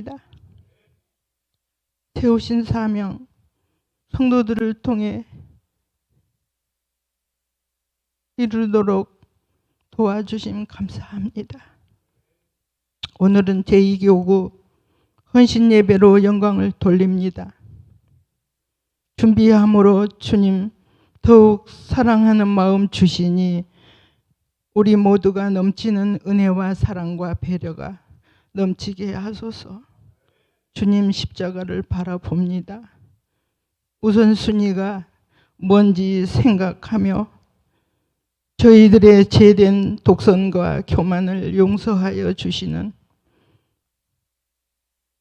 감사합니다. 세우신 사명, 성도들을 통해 이루도록 도와주심 감사합니다. 오늘은 제2교구 헌신 예배로 영광을 돌립니다. 준비함으로 주님 더욱 사랑하는 마음 주시니 우리 모두가 넘치는 은혜와 사랑과 배려가 넘치게 하소서. 주님 십자가를 바라봅니다. 우선순위가 뭔지 생각하며 저희들의 죄된 독선과 교만을 용서하여 주시는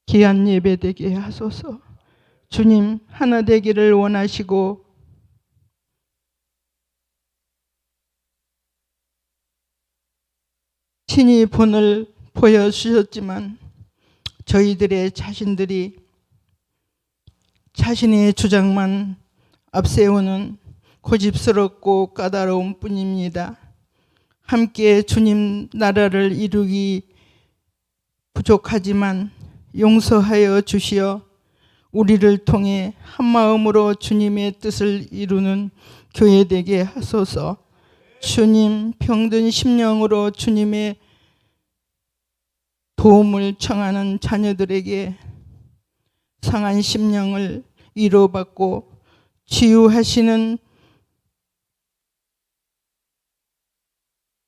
귀한 예배 되게 하소서. 주님 하나 되기를 원하시고 친히 본을 보여주셨지만 저희들의 자신들이 자신의 주장만 앞세우는 고집스럽고 까다로운 뿐입니다. 함께 주님 나라를 이루기 부족하지만 용서하여 주시어 우리를 통해 한마음으로 주님의 뜻을 이루는 교회 되게 하소서. 주님 병든 심령으로 주님의 도움을 청하는 자녀들에게 상한 심령을 위로받고 치유하시는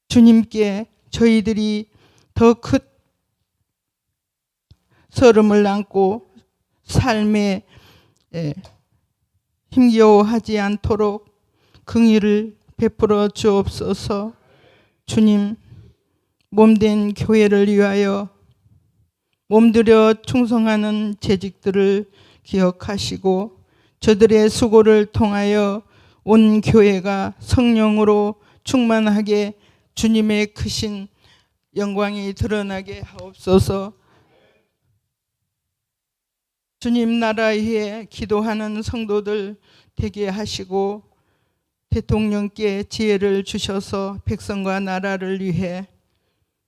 주님께 저희들이 더 큰 서름을 안고 삶에 힘겨워하지 않도록 긍휼을 베풀어 주옵소서. 주님 몸된 교회를 위하여 몸들여 충성하는 재직들을 기억하시고 저들의 수고를 통하여 온 교회가 성령으로 충만하게 주님의 크신 영광이 드러나게 하옵소서. 주님 나라 위에 기도하는 성도들 되게 하시고 대통령께 지혜를 주셔서 백성과 나라를 위해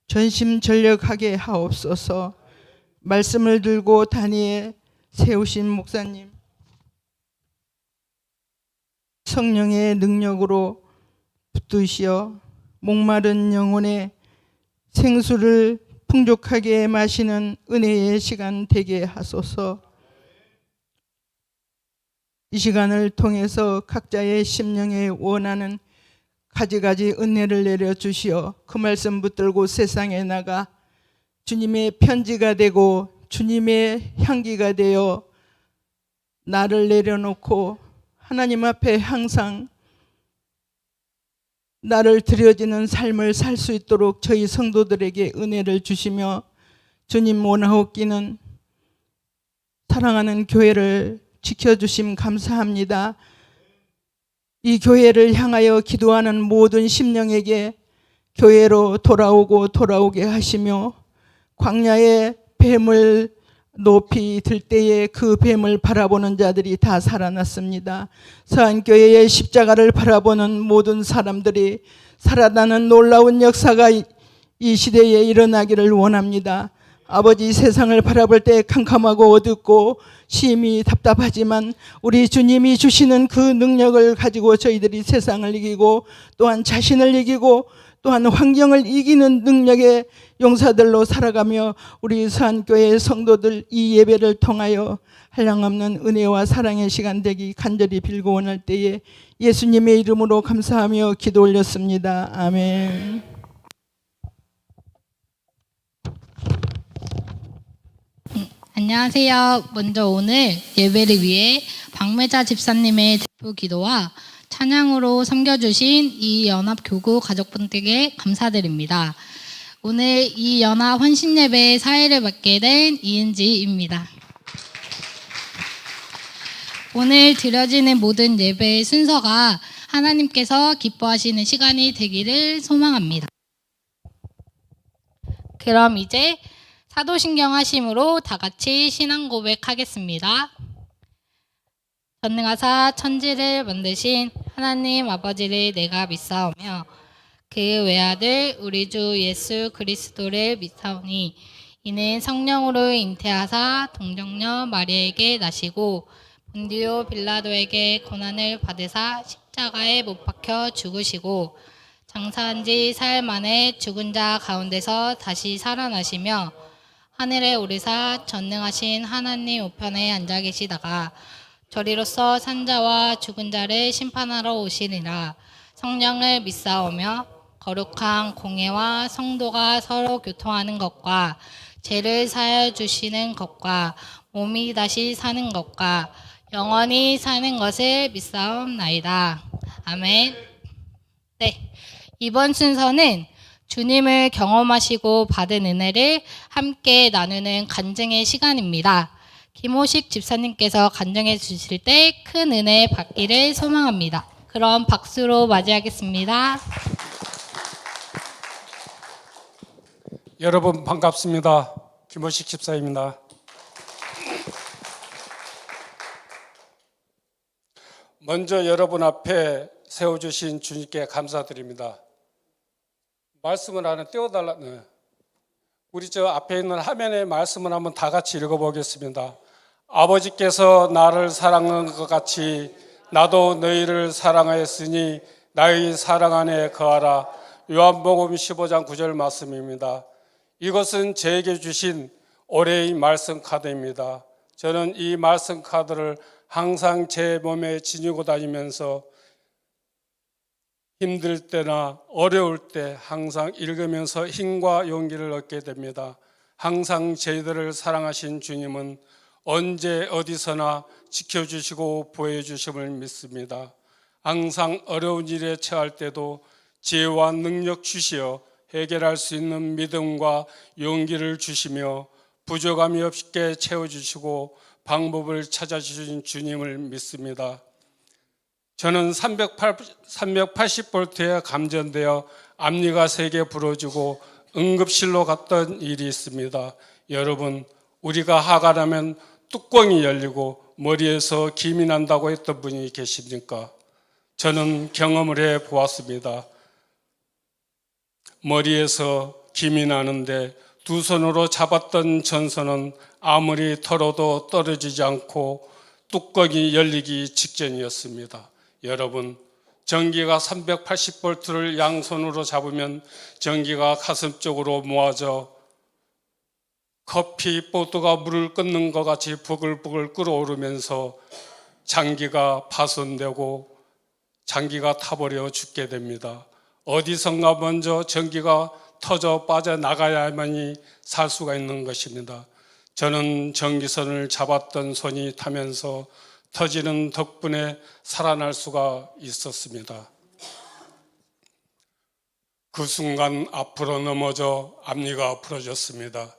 전심전력하게 하옵소서. 말씀을 들고 단위에 세우신 목사님 성령의 능력으로 붙드시어 목마른 영혼의 생수를 풍족하게 마시는 은혜의 시간 되게 하소서. 이 시간을 통해서 각자의 심령에 원하는 가지가지 은혜를 내려주시어 그 말씀 붙들고 세상에 나가 주님의 편지가 되고 주님의 향기가 되어 나를 내려놓고 하나님 앞에 항상 나를 드려지는 삶을 살 수 있도록 저희 성도들에게 은혜를 주시며 주님 원하옵기는 사랑하는 교회를 지켜주심 감사합니다. 이 교회를 향하여 기도하는 모든 심령에게 교회로 돌아오게 하시며 광야의 뱀을 높이 들 때에 그 뱀을 바라보는 자들이 다 살아났습니다. 서한교회의 십자가를 바라보는 모든 사람들이 살아나는 놀라운 역사가 이 시대에 일어나기를 원합니다. 아버지 세상을 바라볼 때 캄캄하고 어둡고 심히 답답하지만 우리 주님이 주시는 그 능력을 가지고 저희들이 세상을 이기고 또한 자신을 이기고 또한 환경을 이기는 능력의 용사들로 살아가며 우리 서한교회 성도들 이 예배를 통하여 한량없는 은혜와 사랑의 시간 되기 간절히 빌고 원할 때에 예수님의 이름으로 감사하며 기도 올렸습니다. 아멘. 안녕하세요. 먼저 오늘 예배를 위해 박매자 집사님의 대표 기도와 찬양으로 섬겨주신 이 연합교구 가족분들께 감사드립니다. 오늘 이 연합 헌신예배 사회를 맡게 된 이은지입니다. 오늘 드려지는 모든 예배의 순서가 하나님께서 기뻐하시는 시간이 되기를 소망합니다. 그럼 이제 사도신경 하심으로 다 같이 신앙 고백하겠습니다. 전능하사 천지를 만드신 하나님 아버지를 내가 믿사오며 그 외아들 우리 주 예수 그리스도를 믿사오니 이는 성령으로 잉태하사 동정녀 마리아에게 나시고 본디오 빌라도에게 고난을 받으사 십자가에 못 박혀 죽으시고 장사한 지 사흘 만에 죽은 자 가운데서 다시 살아나시며 하늘에 오르사 전능하신 하나님 우편에 앉아 계시다가 저리로서 산자와 죽은 자를 심판하러 오시리라. 성령을 믿사오며 거룩한 공예와 성도가 서로 교통하는 것과 죄를 사하여 주시는 것과 몸이 다시 사는 것과 영원히 사는 것을 믿사옵나이다. 아멘. 네, 이번 순서는 주님을 경험하시고 받은 은혜를 함께 나누는 간증의 시간입니다. 김호식 집사님께서 간증해 주실 때 큰 은혜 받기를 소망합니다. 그럼 박수로 맞이하겠습니다. 여러분 반갑습니다. 김호식 집사입니다. 먼저 여러분 앞에 세워주신 주님께 감사드립니다. 말씀을 하나 띄워달라는 우리 저 앞에 있는 화면의 말씀을 한번 다 같이 읽어보겠습니다. 아버지께서 나를 사랑한 것 같이 나도 너희를 사랑하였으니 나의 사랑 안에 거하라. 요한복음 15장 9절 말씀입니다. 이것은 저에게 주신 올해의 말씀 카드입니다. 저는 이 말씀 카드를 항상 제 몸에 지니고 다니면서 힘들 때나 어려울 때 항상 읽으면서 힘과 용기를 얻게 됩니다. 항상 저희들을 사랑하신 주님은 언제 어디서나 지켜주시고 보호해주심을 믿습니다. 항상 어려운 일에 처할 때도 지혜와 능력 주시어 해결할 수 있는 믿음과 용기를 주시며 부족함이 없게 채워주시고 방법을 찾아주신 주님을 믿습니다. 저는 380볼트에 감전되어 앞니가 3개 부러지고 응급실로 갔던 일이 있습니다. 여러분, 우리가 화가 나면 뚜껑이 열리고 머리에서 김이 난다고 했던 분이 계십니까? 저는 경험을 해 보았습니다. 머리에서 김이 나는데 두 손으로 잡았던 전선은 아무리 털어도 떨어지지 않고 뚜껑이 열리기 직전이었습니다. 여러분, 전기가 380볼트를 양손으로 잡으면 전기가 가슴 쪽으로 모아져 커피 보드가 물을 끓는 것 같이 부글부글 끓어오르면서 장기가 파손되고 장기가 타버려 죽게 됩니다. 어디선가 먼저 전기가 터져 빠져나가야만이 살 수가 있는 것입니다. 저는 전기선을 잡았던 손이 타면서 터지는 덕분에 살아날 수가 있었습니다. 그 순간 앞으로 넘어져 앞니가 부러졌습니다.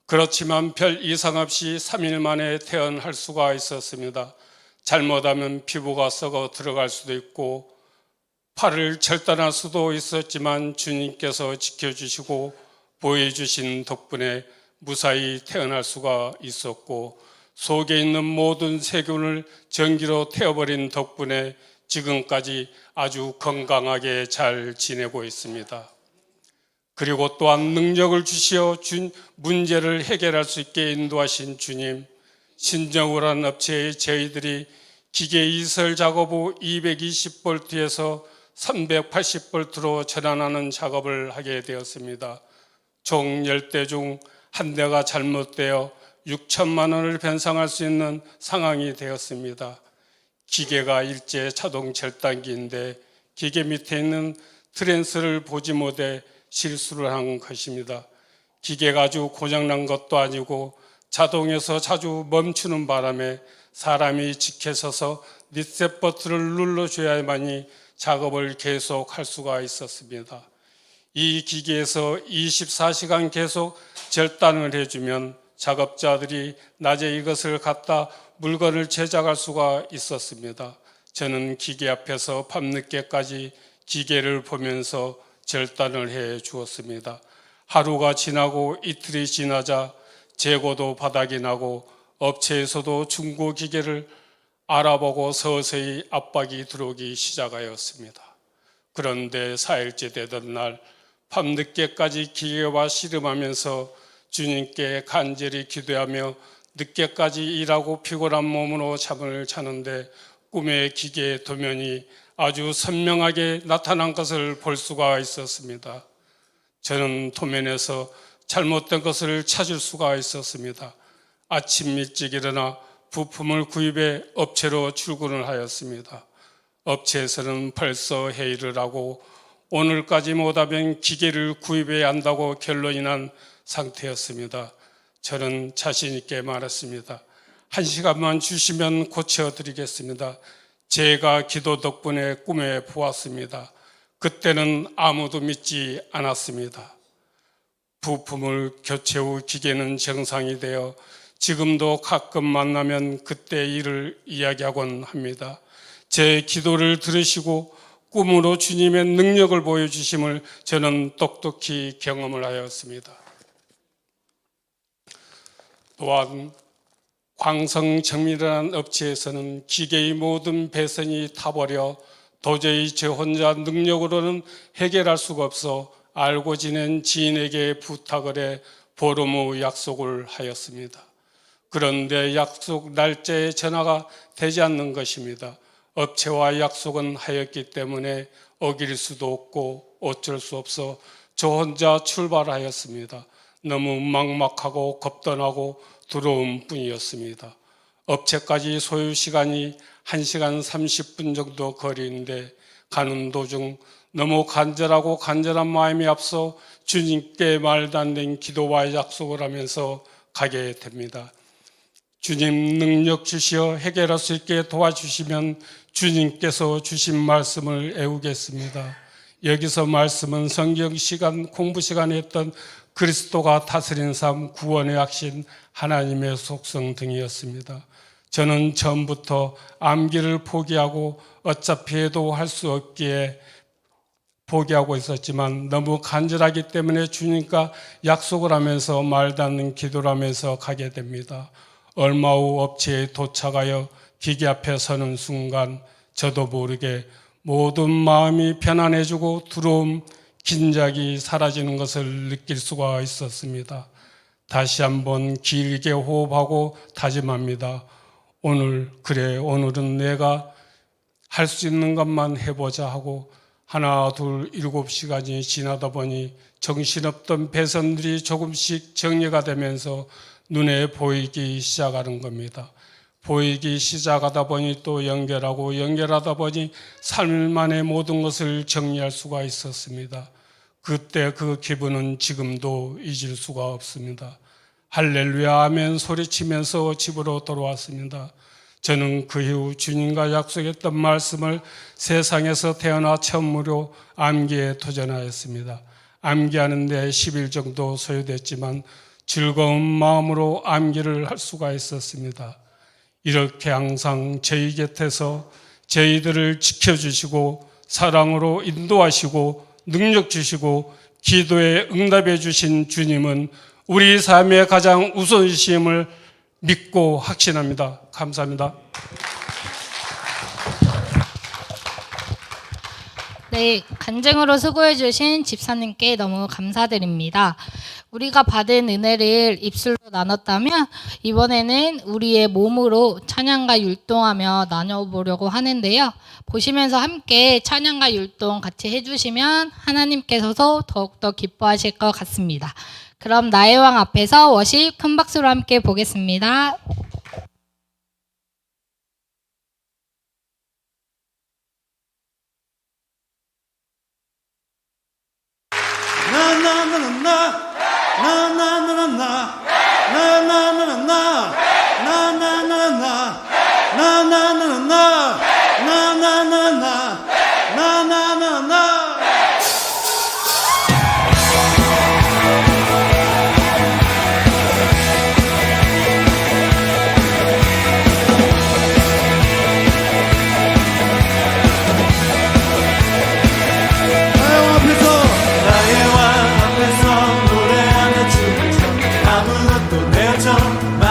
그렇지만 별 이상 없이 3일 만에 퇴원할 수가 있었습니다. 잘못하면 피부가 썩어 들어갈 수도 있고 팔을 절단할 수도 있었지만 주님께서 지켜주시고 보호해주신 덕분에 무사히 태어날 수가 있었고 속에 있는 모든 세균을 전기로 태워버린 덕분에 지금까지 아주 건강하게 잘 지내고 있습니다. 그리고 또한 능력을 주시어 문제를 해결할 수 있게 인도하신 주님, 신정우라는 업체에 저희들이 기계 이설 작업 후 220볼트에서 380볼트로 전환하는 작업을 하게 되었습니다. 총 10대 중 한 대가 잘못되어 6천만 원을 변상할 수 있는 상황이 되었습니다. 기계가 일제 자동 절단기인데 기계 밑에 있는 트랜스를 보지 못해 실수를 한 것입니다. 기계가 아주 고장난 것도 아니고 자동에서 자주 멈추는 바람에 사람이 지켜서서 리셋 버튼을 눌러줘야만이 작업을 계속할 수가 있었습니다. 이 기계에서 24시간 계속 절단을 해주면 작업자들이 낮에 이것을 갖다 물건을 제작할 수가 있었습니다. 저는 기계 앞에서 밤늦게까지 기계를 보면서 절단을 해 주었습니다. 하루가 지나고 이틀이 지나자 재고도 바닥이 나고 업체에서도 중고 기계를 알아보고 서서히 압박이 들어오기 시작하였습니다. 그런데 4일째 되던 날 밤늦게까지 기계와 씨름하면서 주님께 간절히 기도하며 늦게까지 일하고 피곤한 몸으로 잠을 자는데 꿈의 기계 도면이 아주 선명하게 나타난 것을 볼 수가 있었습니다. 저는 도면에서 잘못된 것을 찾을 수가 있었습니다. 아침 일찍 일어나 부품을 구입해 업체로 출근을 하였습니다. 업체에서는 벌써 회의를 하고 오늘까지 못하면 기계를 구입해야 한다고 결론이 난 상태였습니다. 저는 자신 있게 말했습니다. 1시간만 주시면 고쳐드리겠습니다. 제가 기도 덕분에 꿈에 보았습니다. 그때는 아무도 믿지 않았습니다. 부품을 교체 후 기계는 정상이 되어 지금도 가끔 만나면 그때 일을 이야기하곤 합니다. 제 기도를 들으시고 꿈으로 주님의 능력을 보여주심을 저는 똑똑히 경험을 하였습니다. 또한 광성정밀이라는 업체에서는 기계의 모든 배선이 타버려 도저히 저 혼자 능력으로는 해결할 수가 없어 알고 지낸 지인에게 부탁을 해 보름 후 약속을 하였습니다. 그런데 약속 날짜에 전화가 되지 않는 것입니다. 업체와 약속은 하였기 때문에 어길 수도 없고 어쩔 수 없어 저 혼자 출발하였습니다. 너무 막막하고 겁도 두려운 뿐이었습니다. 업체까지 소요 시간이 1시간 30분 정도 거리인데 가는 도중 너무 간절한 마음이 앞서 주님께 말도 안 된 기도와 약속을 하면서 가게 됩니다. 주님 능력 주시어 해결할 수 있게 도와주시면 주님께서 주신 말씀을 애우겠습니다. 여기서 말씀은 성경 시간, 공부 시간에 했던 그리스도가 다스린 삶, 구원의 확신, 하나님의 속성 등이었습니다. 저는 처음부터 암기를 포기하고 어차피 해도 할 수 없기에 포기하고 있었지만 너무 간절하기 때문에 주님과 약속을 하면서 말도 않는 기도를 하면서 가게 됩니다. 얼마 후 업체에 도착하여 기계 앞에 서는 순간 저도 모르게 모든 마음이 편안해지고 두려움, 긴장이 사라지는 것을 느낄 수가 있었습니다. 다시 한번 길게 호흡하고 다짐합니다. 오늘은 내가 할 수 있는 것만 해보자 하고 하나, 둘, 7시간이 지나다 보니 정신없던 배선들이 조금씩 정리가 되면서 눈에 보이기 시작하는 겁니다. 보이기 시작하다 보니 또 연결하다 보니 삶만의 모든 것을 정리할 수가 있었습니다. 그때 그 기분은 지금도 잊을 수가 없습니다. 할렐루야 아멘 소리치면서 집으로 돌아왔습니다. 저는 그 이후 주님과 약속했던 말씀을 세상에서 태어나 처음으로 암기에 도전하였습니다. 암기하는 데 10일 정도 소요됐지만 즐거운 마음으로 암기를 할 수가 있었습니다. 이렇게 항상 저희 곁에서 저희들을 지켜주시고 사랑으로 인도하시고 능력 주시고 기도에 응답해 주신 주님은 우리 삶의 가장 우선심을 믿고 확신합니다. 감사합니다. 네, 간증으로 수고해 주신 집사님께 너무 감사드립니다. 우리가 받은 은혜를 입술로 나눴다면 이번에는 우리의 몸으로 찬양과 율동하며 나눠보려고 하는데요. 보시면서 함께 찬양과 율동 같이 해주시면 하나님께서도 더욱더 기뻐하실 것 같습니다. 그럼 나의 왕 앞에서 워십 큰 박수로 함께 보겠습니다.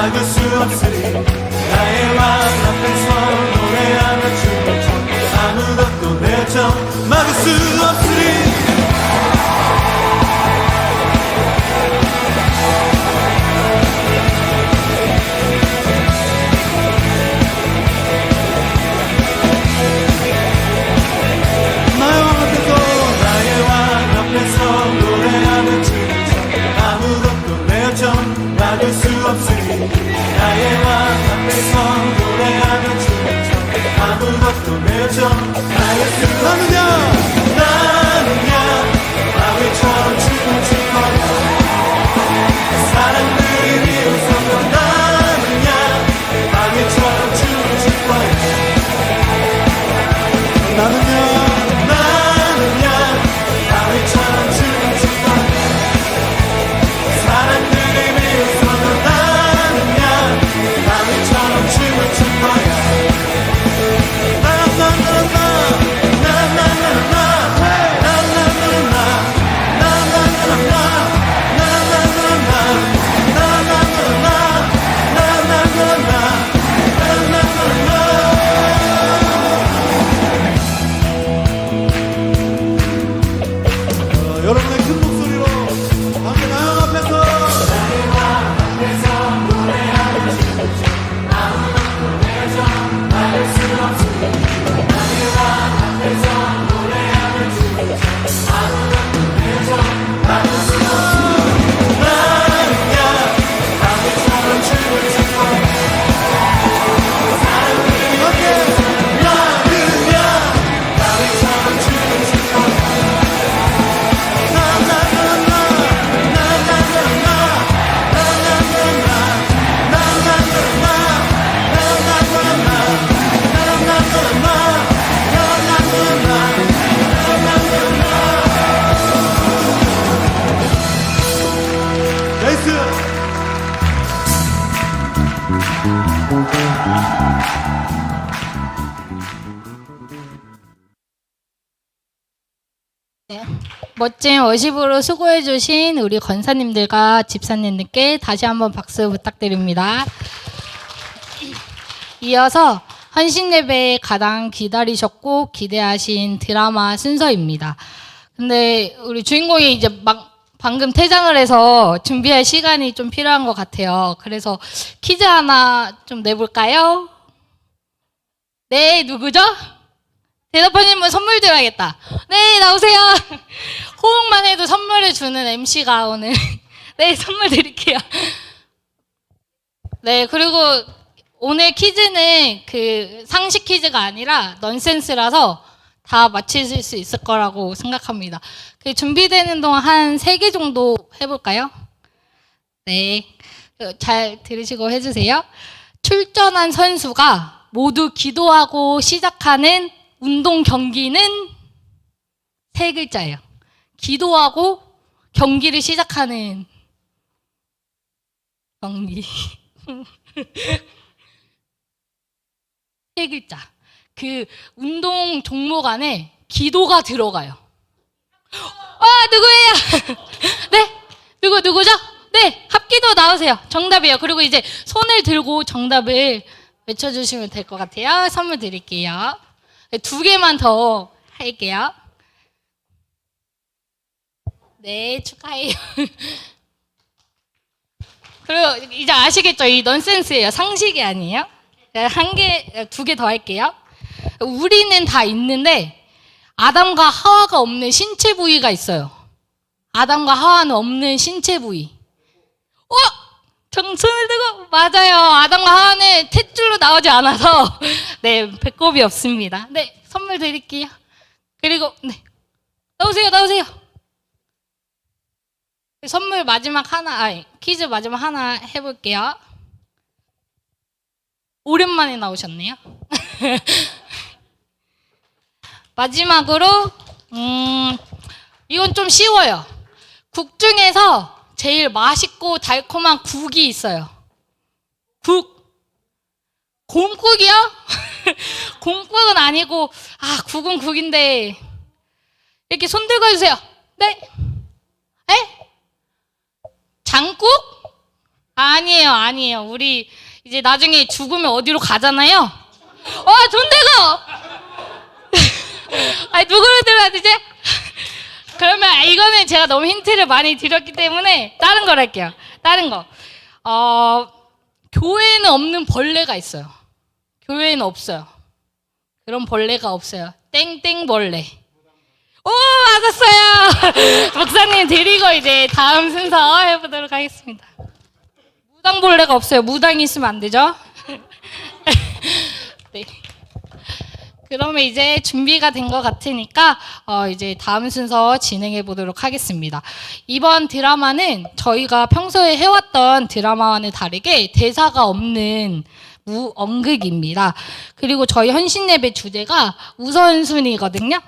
막을 수 없으리 나의 왕 앞에서 노래하며 춤을 춰 아무것도 내줘 막을 수 없으리 없으니 나의 왕 앞에서 노래하며 춤을 춰 아무것도 내줘 나의 수 나느냐 나느냐 바위처럼 춤을 출 거야 사람들이 비웃어도 나느냐 바위처럼 춤을 출 거야 나느냐 바위처럼 춤을 출 거야 사람들이 비웃어도 나느냐 바위처럼 춤을 출 거야 여러분의 큰 목소리로 함께 나영 앞에서 나이스 멋진 워십으로 수고해주신 우리 권사님들과 집사님들께 다시 한번 박수 부탁드립니다. 이어서 헌신 예배에 가장 기다리셨고 기대하신 드라마 순서입니다. 근데 우리 주인공이 이제 방금 퇴장을 해서 준비할 시간이 좀 필요한 것 같아요. 그래서 퀴즈 하나 좀 내볼까요? 네, 누구죠? 대답하신 분 선물 드려야겠다. 네, 나오세요. 호응만 해도 선물을 주는 MC가 오늘. 네, 선물 드릴게요. 네, 그리고 오늘 퀴즈는 그 상식 퀴즈가 아니라 넌센스라서 다 맞히실 수 있을 거라고 생각합니다. 그 준비되는 동안 한 3개 정도 해볼까요? 네, 잘 들으시고 해주세요. 출전한 선수가 모두 기도하고 시작하는 운동 경기는 3글자예요. 기도하고 경기를 시작하는 경기. 3글자. 그 운동 종목 안에 기도가 들어가요. 누구예요? 네? 누구죠? 네, 합기도 나오세요. 정답이에요. 그리고 이제 손을 들고 정답을 외쳐주시면 될 것 같아요. 선물 드릴게요. 2개만 더 할게요. 네, 축하해요. 그리고 이제 아시겠죠? 이 넌센스예요. 상식이 아니에요. 2개 더 할게요. 우리는 다 있는데 아담과 하와가 없는 신체 부위가 있어요. 아담과 하와는 없는 신체 부위. 정손을 들고 맞아요. 아담과 하와는 탯줄로 나오지 않아서 네, 배꼽이 없습니다. 네, 선물 드릴게요. 그리고 네, 나오세요. 선물 마지막 하나, 퀴즈 마지막 하나 해볼게요. 오랜만에 나오셨네요. 마지막으로 이건 좀 쉬워요. 국 중에서 제일 맛있고 달콤한 국이 있어요. 곰국이요? 곰국은 아니고 국은 국인데 이렇게 손 들고 해주세요. 네? 장국? 아니에요. 우리 이제 나중에 죽으면 어디로 가잖아요. 돈 대고! 누구를 들어야 되지? 그러면 이거는 제가 너무 힌트를 많이 드렸기 때문에 다른 걸 할게요. 다른 거. 교회에는 없는 벌레가 있어요. 교회에는 없어요. 그런 벌레가 없어요. 땡땡벌레. 오, 맞았어요. 목사님 드리고 이제 다음 순서 해보도록 하겠습니다. 무당벌레가 없어요. 무당이 있으면 안 되죠? 네. 그러면 이제 준비가 된 것 같으니까 이제 다음 순서 진행해 보도록 하겠습니다. 이번 드라마는 저희가 평소에 해왔던 드라마와는 다르게 대사가 없는 무언극입니다. 그리고 저희 헌신예배 주제가 우선순위거든요.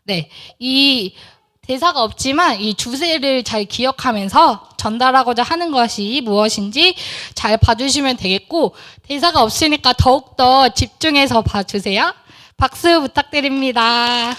네, 이 대사가 없지만 이 주제를 잘 기억하면서 전달하고자 하는 것이 무엇인지 잘 봐주시면 되겠고, 대사가 없으니까 더욱더 집중해서 봐주세요. 박수 부탁드립니다.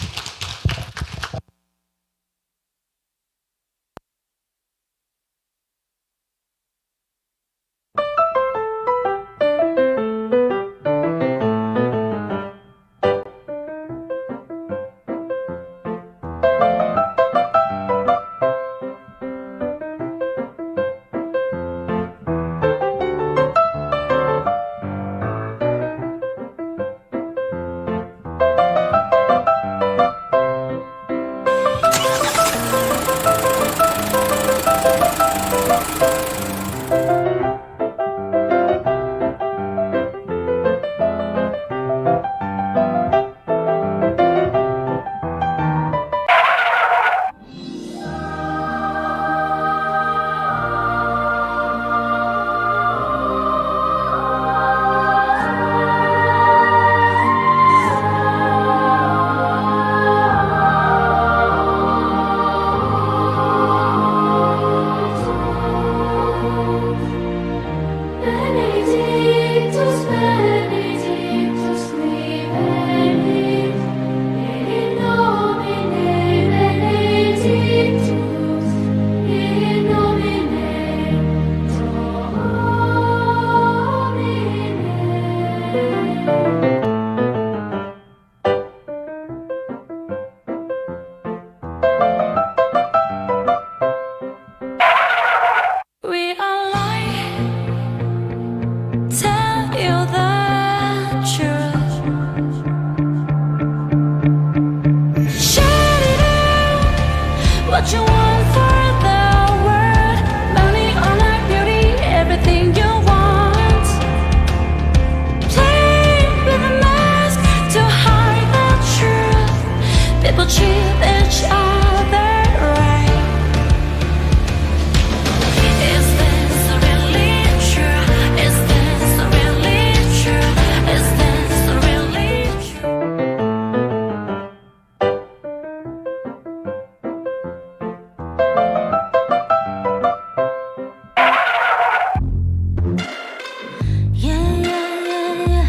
We are lying, tell you the truth. Shout it out, what you want for the world. Money, honor, beauty, everything you want. Play with a mask to hide the truth. People treat each other right. Is this really true? Is this really true? Is this really true? Yeah, yeah, yeah, yeah.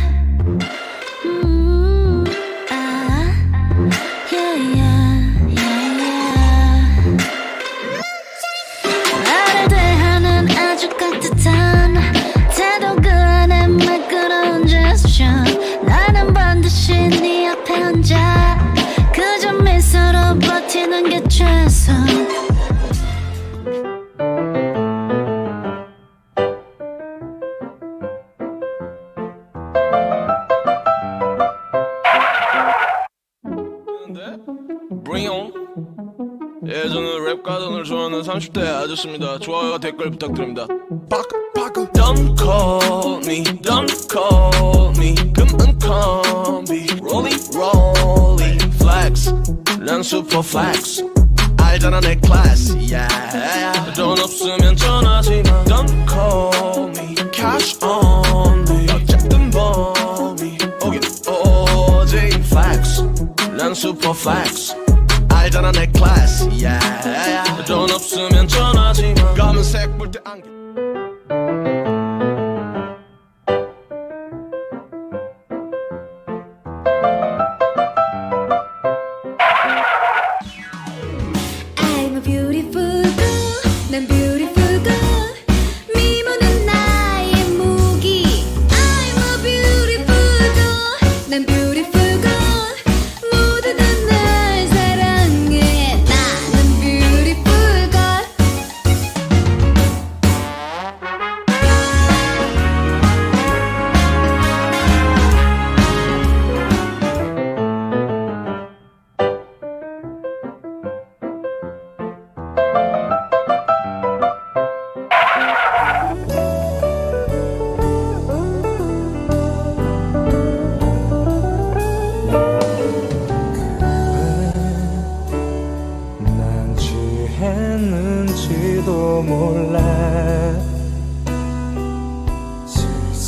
Yeah, yeah, yeah, yeah. 나를 대하는 아주 깍듯한 태도, 그 안에 매끄러운 제스처. 나는 반드시 네 앞에 앉아 그저 미소로 버티는 게 최선. Bring on. 예, 저는 랩 가든을 좋아하는 30대 아저씨입니다. 좋아요와 댓글 부탁드립니다. 바크. Don't call me, don't call me. 금은 컴비, rolly, flex. 난 super flex. 알잖아 내 클래스, yeah. 돈 없으면 전화하지 마. Don't call me, cash on me. 어쨌든 범이 오긴 오지 flex. 난 super flex. 알잖아 내 클래스, yeah. 돈 없으면 전화하지 마. 검은색 볼 때 안경. I'm a beautiful girl. 난 beautiful girl. 미모는 나의 무기. I'm a beautiful girl. 난 beautiful girl. 모두 다 날 사랑해.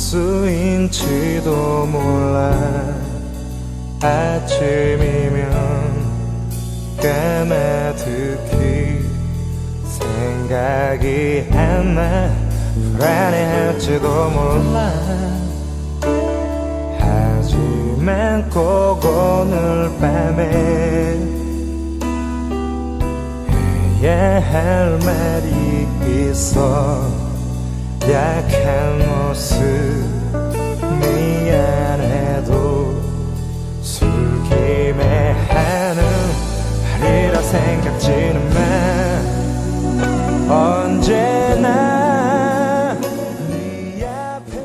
수인지도 몰라. 아침이면 까마득히 생각이 안 나. 불안해할지도 몰라. 하지만 꼭 오늘 밤에 해야 할 말이 있어. 약한 모습 미안해도 술김에 하는 말이라 생각지는 마. 언제나 네 앞에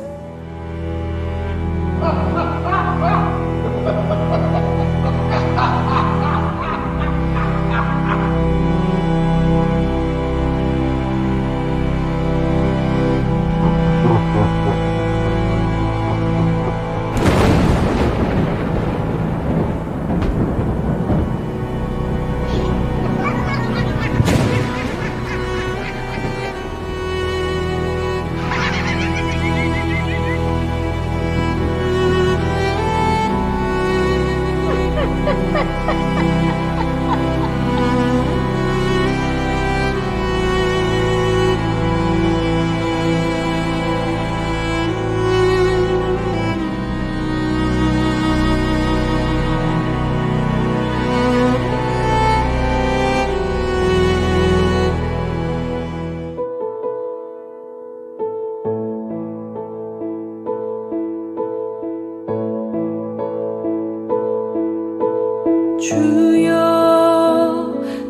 주여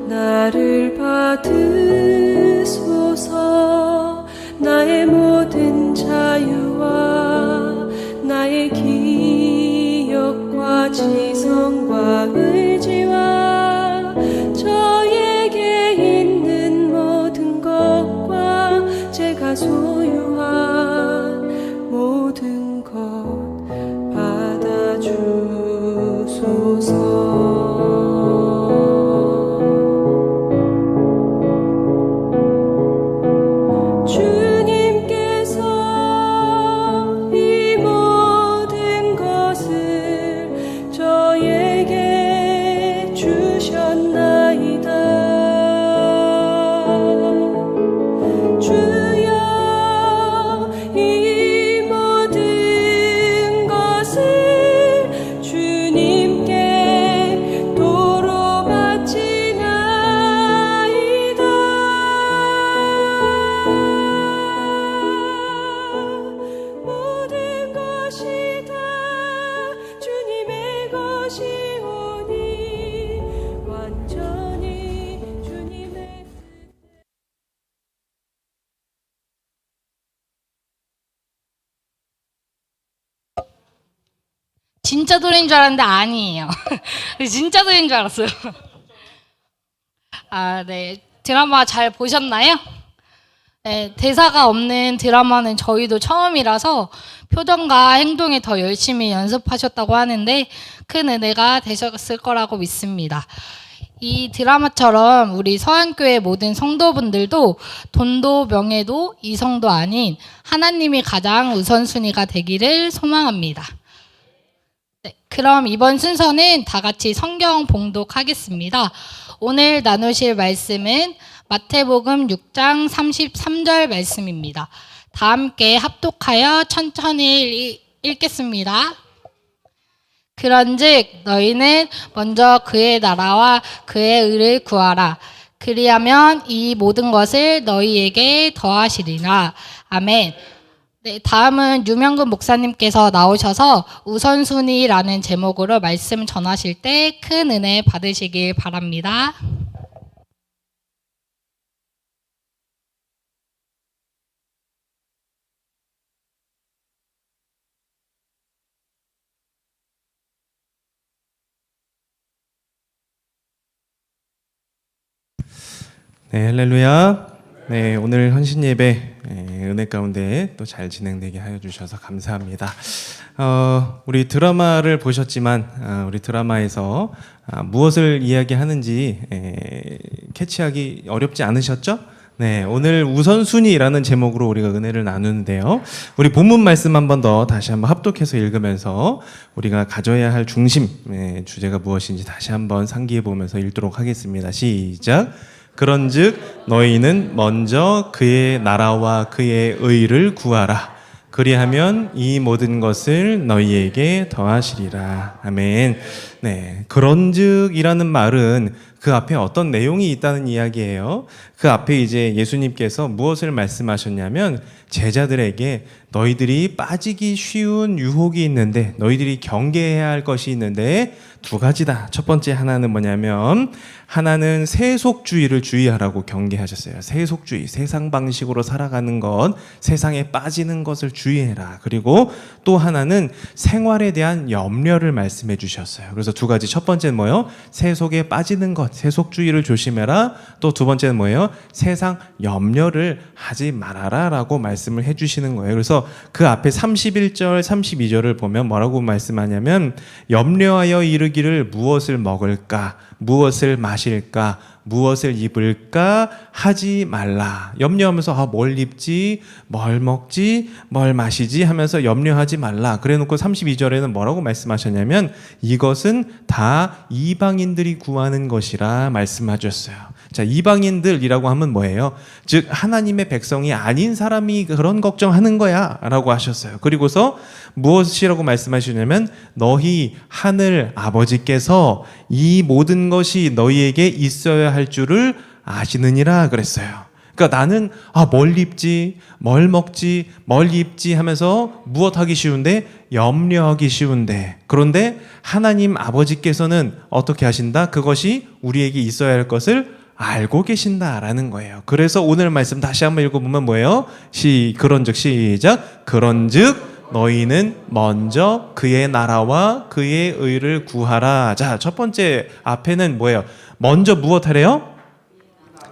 나를 받으소서. 나의 모든 자유와 나의 기억과 지성과 의지와 저에게 있는 모든 것과 제가 소유한 모든 것 받아주소서. 주님께서 이 모든 것을 저에게 주셨나이다. 주여 이 모든 것을 주님께 도로 바치나이다. 모든 것이 다 주님의 것이오니 완전히 주님의 진짜 노래인 줄 알았는데 아니에요. 진짜 노래인 줄 알았어요. 아, 네. 드라마 잘 보셨나요? 네, 대사가 없는 드라마는 저희도 처음이라서 표정과 행동에 더 열심히 연습하셨다고 하는데 큰 은혜가 되셨을 거라고 믿습니다. 이 드라마처럼 우리 서안교회 모든 성도분들도 돈도 명예도 이성도 아닌 하나님이 가장 우선순위가 되기를 소망합니다. 네, 그럼 이번 순서는 다 같이 성경 봉독하겠습니다. 오늘 나누실 말씀은 마태복음 6장 33절 말씀입니다. 다 함께 합독하여 천천히 읽겠습니다. 그런즉 너희는 먼저 그의 나라와 그의 의를 구하라. 그리하면 이 모든 것을 너희에게 더하시리라. 아멘. 네, 다음은 유명근 목사님께서 나오셔서 우선순위라는 제목으로 말씀 전하실 때 큰 은혜 받으시길 바랍니다. 네, 할렐루야. 네, 오늘 헌신 예배 은혜 가운데 또 잘 진행되게 하여 주셔서 감사합니다. 우리 드라마를 보셨지만 우리 드라마에서 무엇을 이야기하는지 캐치하기 어렵지 않으셨죠? 네, 오늘 우선순위라는 제목으로 우리가 은혜를 나누는데요. 우리 본문 말씀 한 번 더 다시 한번 합독해서 읽으면서 우리가 가져야 할 중심 주제가 무엇인지 다시 한번 상기해 보면서 읽도록 하겠습니다. 시작. 그런즉 너희는 먼저 그의 나라와 그의 의를 구하라. 그리하면 이 모든 것을 너희에게 더하시리라. 아멘. 네, 그런즉이라는 말은 그 앞에 어떤 내용이 있다는 이야기예요. 그 앞에 이제 예수님께서 무엇을 말씀하셨냐면 제자들에게 너희들이 빠지기 쉬운 유혹이 있는데 너희들이 경계해야 할 것이 있는데 두 가지다. 첫 번째 하나는 뭐냐면 하나는 세속주의를 주의하라고 경계하셨어요. 세속주의, 세상 방식으로 살아가는 것, 세상에 빠지는 것을 주의해라. 그리고 또 하나는 생활에 대한 염려를 말씀해 주셨어요. 그래서 두 가지. 첫 번째는 뭐예요? 세속에 빠지는 것, 세속주의를 조심해라. 또 두 번째는 뭐예요? 세상 염려를 하지 말아라 라고 말씀을 해주시는 거예요. 그래서 그 앞에 31절, 32절을 보면 뭐라고 말씀하냐면 염려하여 이르기를 무엇을 먹을까, 무엇을 마실까, 무엇을 입을까 하지 말라. 염려하면서 뭘 입지, 뭘 먹지, 뭘 마시지 하면서 염려하지 말라. 그래놓고 32절에는 뭐라고 말씀하셨냐면 이것은 다 이방인들이 구하는 것이라 말씀하셨어요. 자, 이방인들이라고 하면 뭐예요? 즉 하나님의 백성이 아닌 사람이 그런 걱정하는 거야 라고 하셨어요. 그리고서 무엇이라고 말씀하시냐면 너희 하늘 아버지께서 이 모든 것이 너희에게 있어야 할 줄을 아시느니라 그랬어요. 그러니까 나는 뭘 입지, 뭘 먹지, 뭘 입지 하면서 무엇하기 쉬운데 염려하기 쉬운데, 그런데 하나님 아버지께서는 어떻게 하신다? 그것이 우리에게 있어야 할 것을 알고 계신다라는 거예요. 그래서 오늘 말씀 다시 한번 읽어보면 뭐예요? 그런즉 시작. 그런즉 너희는 먼저 그의 나라와 그의 의를 구하라. 자, 첫 번째 앞에는 뭐예요? 먼저 무엇 하래요?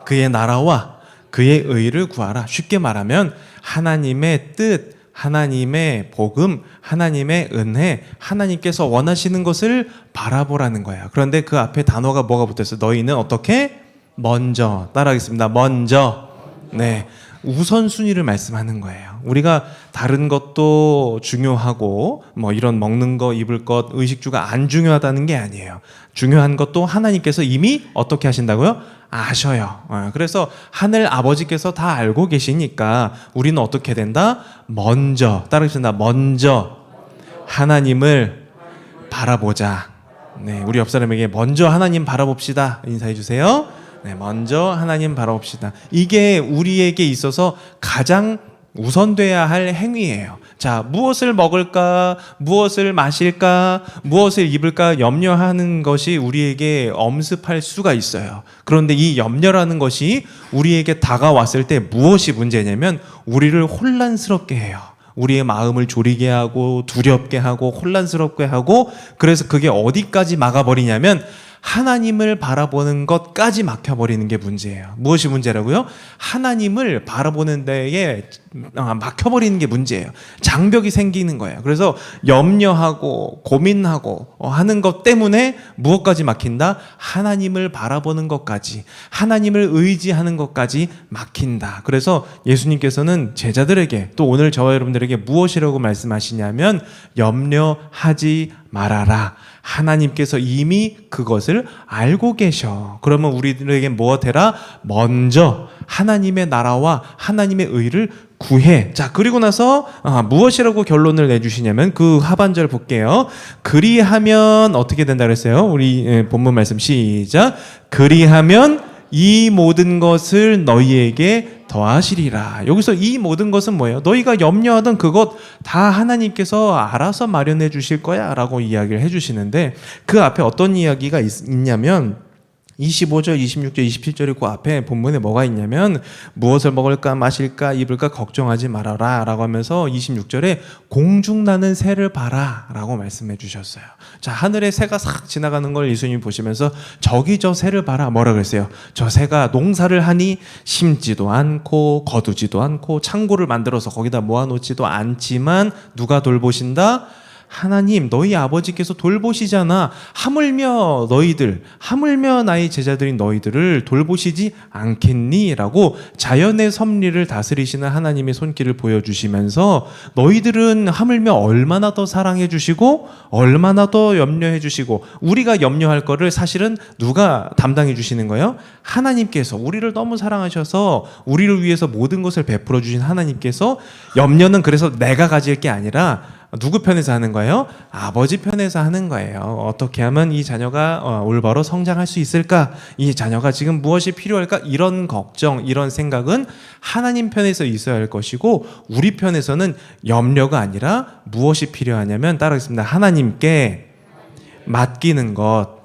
그의 나라와 그의 의를 구하라. 쉽게 말하면 하나님의 뜻, 하나님의 복음, 하나님의 은혜, 하나님께서 원하시는 것을 바라보라는 거예요. 그런데 그 앞에 단어가 뭐가 붙었어요? 너희는 어떻게? 먼저. 따라하겠습니다. 먼저. 네. 우선순위를 말씀하는 거예요. 우리가 다른 것도 중요하고 뭐 이런 먹는 거, 입을 것, 의식주가 안 중요하다는 게 아니에요. 중요한 것도 하나님께서 이미 어떻게 하신다고요? 아셔요. 그래서 하늘 아버지께서 다 알고 계시니까 우리는 어떻게 된다? 먼저. 따라하겠습니다. 먼저 하나님을 바라보자. 네, 우리 옆 사람에게 먼저 하나님 바라봅시다. 인사해 주세요. 네, 먼저 하나님 바라봅시다. 이게 우리에게 있어서 가장 우선돼야 할 행위예요. 자, 무엇을 먹을까, 무엇을 마실까, 무엇을 입을까 염려하는 것이 우리에게 엄습할 수가 있어요. 그런데 이 염려라는 것이 우리에게 다가왔을 때 무엇이 문제냐면 우리를 혼란스럽게 해요. 우리의 마음을 졸이게 하고 두렵게 하고 혼란스럽게 하고, 그래서 그게 어디까지 막아버리냐면 하나님을 바라보는 것까지 막혀버리는 게 문제예요. 무엇이 문제라고요? 하나님을 바라보는 데에 막혀버리는 게 문제예요. 장벽이 생기는 거예요. 그래서 염려하고 고민하고 하는 것 때문에 무엇까지 막힌다? 하나님을 바라보는 것까지, 하나님을 의지하는 것까지 막힌다. 그래서 예수님께서는 제자들에게, 또 오늘 저와 여러분들에게 무엇이라고 말씀하시냐면 염려하지 말아라. 하나님께서 이미 그것을 알고 계셔. 그러면 우리들에게 무엇 해라? 먼저 하나님의 나라와 하나님의 의를 구해. 자, 그리고 나서 무엇이라고 결론을 내주시냐면 그 하반절 볼게요. 그리하면 어떻게 된다 그랬어요? 우리 본문 말씀 시작. 그리하면 이 모든 것을 너희에게 더하시리라. 여기서 이 모든 것은 뭐예요? 너희가 염려하던 그것 다 하나님께서 알아서 마련해 주실 거야 라고 이야기를 해주시는데, 그 앞에 어떤 이야기가 있냐면 25절, 26절, 27절이 그 앞에 본문에 뭐가 있냐면 무엇을 먹을까, 마실까, 입을까 걱정하지 말아라 라고 하면서 26절에 공중나는 새를 봐라 라고 말씀해 주셨어요. 자, 하늘에 새가 싹 지나가는 걸 예수님이 보시면서 저기 저 새를 봐라. 뭐라 그랬어요? 저 새가 농사를 하니 심지도 않고 거두지도 않고 창고를 만들어서 거기다 모아놓지도 않지만 누가 돌보신다? 하나님 너희 아버지께서 돌보시잖아. 하물며 나의 제자들인 너희들을 돌보시지 않겠니? 라고 자연의 섭리를 다스리시는 하나님의 손길을 보여주시면서 너희들은 하물며 얼마나 더 사랑해 주시고 얼마나 더 염려해 주시고, 우리가 염려할 거를 사실은 누가 담당해 주시는 거예요? 하나님께서. 우리를 너무 사랑하셔서 우리를 위해서 모든 것을 베풀어 주신 하나님께서, 염려는 그래서 내가 가질 게 아니라 누구 편에서 하는 거예요? 아버지 편에서 하는 거예요. 어떻게 하면 이 자녀가 올바로 성장할 수 있을까? 이 자녀가 지금 무엇이 필요할까? 이런 걱정, 이런 생각은 하나님 편에서 있어야 할 것이고, 우리 편에서는 염려가 아니라 무엇이 필요하냐면, 따라하겠습니다. 하나님께 맡기는 것.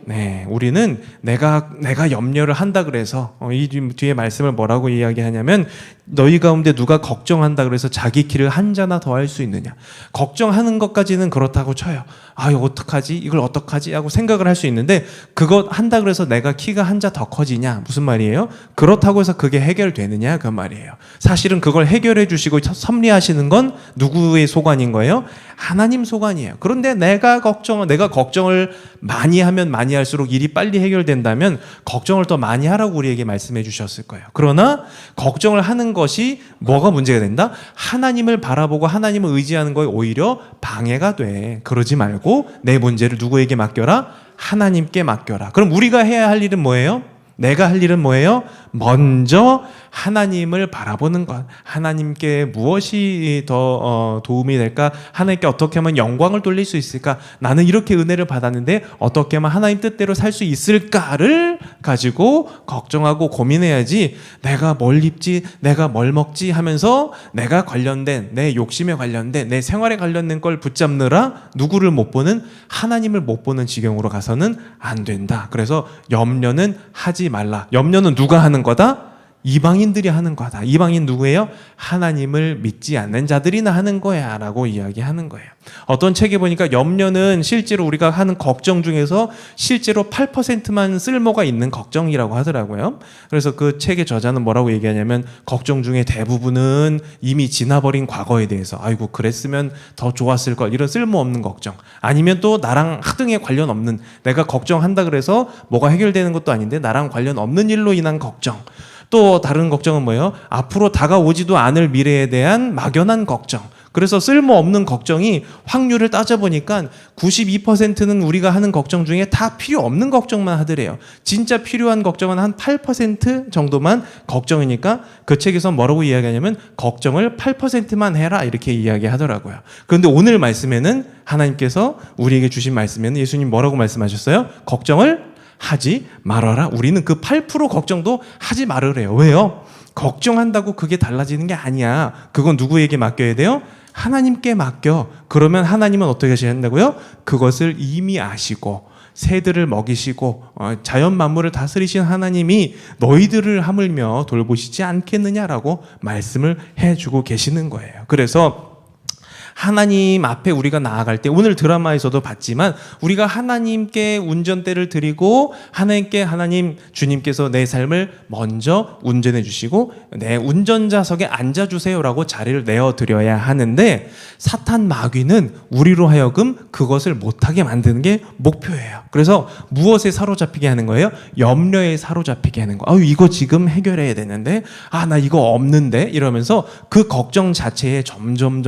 네, 우리는 내가 염려를 한다 그래서 이 뒤에 말씀을 뭐라고 이야기하냐면, 너희 가운데 누가 걱정한다 그래서 자기 키를 한 자나 더 할 수 있느냐. 걱정하는 것까지는 그렇다고 쳐요. 아, 이거 어떡하지? 이걸 어떡하지? 하고 생각을 할 수 있는데, 그거 한다 그래서 내가 키가 한 자 더 커지냐? 무슨 말이에요? 그렇다고 해서 그게 해결되느냐? 그 말이에요. 사실은 그걸 해결해 주시고 섭리하시는 건 누구의 소관인 거예요? 하나님 소관이에요. 그런데 내가 걱정을 많이 하면 많이 할수록 일이 빨리 해결된다면 걱정을 더 많이 하라고 우리에게 말씀해 주셨을 거예요. 그러나 걱정을 하는 것이 뭐가 문제가 된다? 하나님을 바라보고 하나님을 의지하는 거에 오히려 방해가 돼. 그러지 말고 내 문제를 누구에게 맡겨라? 하나님께 맡겨라. 그럼 우리가 해야 할 일은 뭐예요? 내가 할 일은 뭐예요? 먼저 하나님을 바라보는 것. 하나님께 무엇이 더 도움이 될까? 하나님께 어떻게 하면 영광을 돌릴 수 있을까? 나는 이렇게 은혜를 받았는데 어떻게 하면 하나님 뜻대로 살 수 있을까를 가지고 걱정하고 고민해야지, 내가 뭘 입지, 내가 뭘 먹지 하면서 내가 관련된, 내 욕심에 관련된, 내 생활에 관련된 걸 붙잡느라 누구를 못 보는, 하나님을 못 보는 지경으로 가서는 안 된다. 그래서 염려는 하지 말라. 염려는 누가 하는 거다? 이방인들이 하는 거다. 이방인 누구예요? 하나님을 믿지 않는 자들이나 하는 거야 라고 이야기하는 거예요. 어떤 책에 보니까 염려는 실제로 우리가 하는 걱정 중에서 실제로 8%만 쓸모가 있는 걱정이라고 하더라고요. 그래서 그 책의 저자는 뭐라고 얘기하냐면, 걱정 중에 대부분은 이미 지나버린 과거에 대해서, 아이고 그랬으면 더 좋았을 걸, 이런 쓸모없는 걱정, 아니면 또 나랑 하등에 관련 없는, 내가 걱정한다 그래서 뭐가 해결되는 것도 아닌데 나랑 관련 없는 일로 인한 걱정. 또 다른 걱정은 뭐예요? 앞으로 다가오지도 않을 미래에 대한 막연한 걱정. 그래서 쓸모없는 걱정이 확률을 따져보니까 92%는 우리가 하는 걱정 중에 다 필요 없는 걱정만 하더래요. 진짜 필요한 걱정은 한 8% 정도만 걱정이니까, 그 책에서 뭐라고 이야기하냐면 걱정을 8%만 해라 이렇게 이야기하더라고요. 그런데 오늘 말씀에는, 하나님께서 우리에게 주신 말씀에는 예수님 뭐라고 말씀하셨어요? 걱정을 하지 말아라. 우리는 그 8% 걱정도 하지 말으래요. 왜요? 걱정한다고 그게 달라지는 게 아니야. 그건 누구에게 맡겨야 돼요? 하나님께 맡겨. 그러면 하나님은 어떻게 하신다고요? 그것을 이미 아시고 새들을 먹이시고 자연 만물을 다스리신 하나님이 너희들을 하물며 돌보시지 않겠느냐라고 말씀을 해주고 계시는 거예요. 그래서 하나님 앞에 우리가 나아갈 때, 오늘 드라마에서도 봤지만 우리가 하나님께 운전대를 드리고 하나님 주님께서 내 삶을 먼저 운전해 주시고 내 운전자석에 앉아주세요라고 자리를 내어드려야 하는데, 사탄 마귀는 우리로 하여금 그것을 못하게 만드는 게 목표예요. 그래서 무엇에 사로잡히게 하는 거예요? 염려에 사로잡히게 하는 거예요. 이거 지금 해결해야 되는데, 나 이거 없는데, 이러면서 그 걱정 자체에 점점